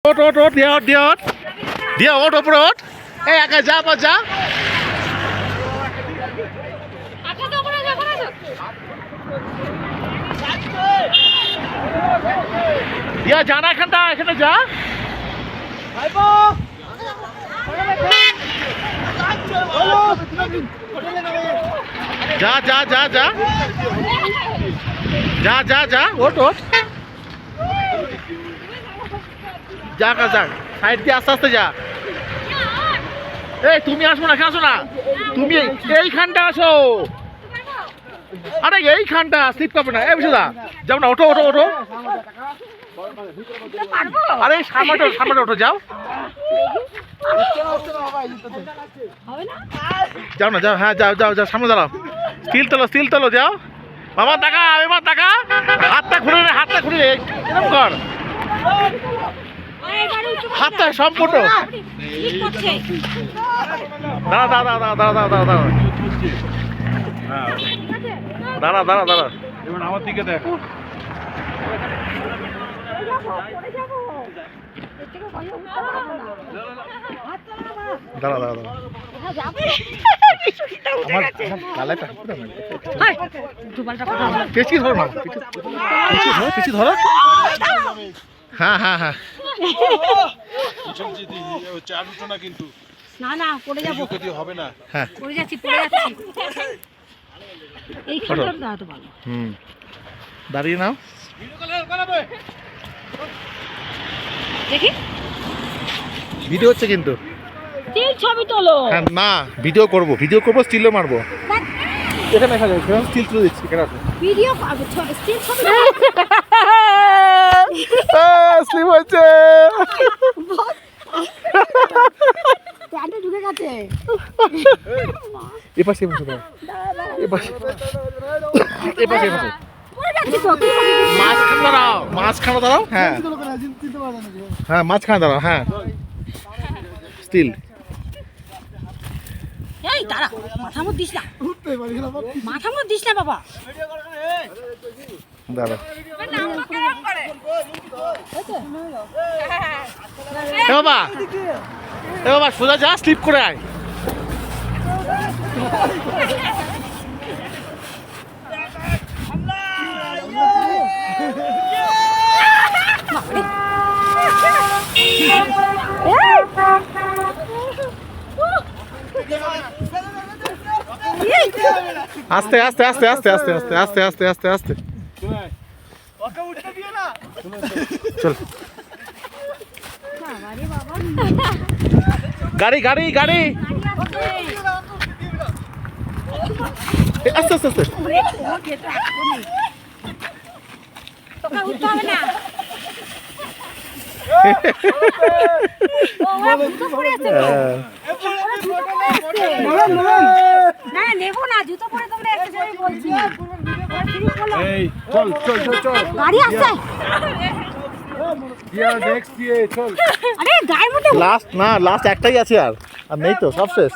ওট ওট ওট দিয়া ওট দিয়া ওট দিয়া ওট ওপরে ওট এই একা যা বা যা দিয়া যা না এখানে যা যা যা যা যা যা যা যা ওট ওট যা কা যা সাইড দিয়ে আস্তে আস্তে যা এই তুমি আসো না আসো না তুমি এইখানটা আসো আরে এইখানটা স্লিপ করবে না এই বিশুদা যাও না ওঠো ওঠো ওঠো আরে সামনে ওঠো যাও যাও না যাও হ্যাঁ যাও যাও যাও সামনে দাঁড়াও স্টিল তোলো যাও বাবা টাকা এবার টাকা হাতটা ঘুরে এরকম কর হাতটা সম্পূর্ণ দাঁড়া এবার আমার দিকে দেখ দাঁড়া আমার গালাটা পেছি ধরো না পেছি ধরো হ্যাঁ চার উঠো না কিন্তু না পড়ে যাবো হবে না হ্যাঁ পড়ে যাচ্ছি এই খাটটা দাও তো ভালো দাঁড়িয়ে নাও দেখি ভিডিও হচ্ছে কিন্তু স্টিল ছবি তোলো হ্যাঁ না ভিডিও করবো স্টিলও মারবো এখানে স্টিল তুলে দিচ্ছি এখানে ভিডিও স্টিল ছবি স্লিপ হচ্ছে প্যান্টে ঢুকে গেছে এপাশে মাঝখানে দাঁড়াও হ্যাঁ মাঝখানে দাঁড়াও হ্যাঁ স্টিল এই দাঁড়া মাথা মত দিস না বাবা দাঁড়াও এ বাবা সোজা যা স্লিপ করে আয় আস্তে চল গাড়ি আস্তে না নেবো না জুতো পরে তোমরা একটা জায়গায় বলছি এই চল গাড়ি আসছে নেক্সট চল আরে গায়ের মধ্যে লাস্ট একটাই আছে আর নেই তো সব শেষ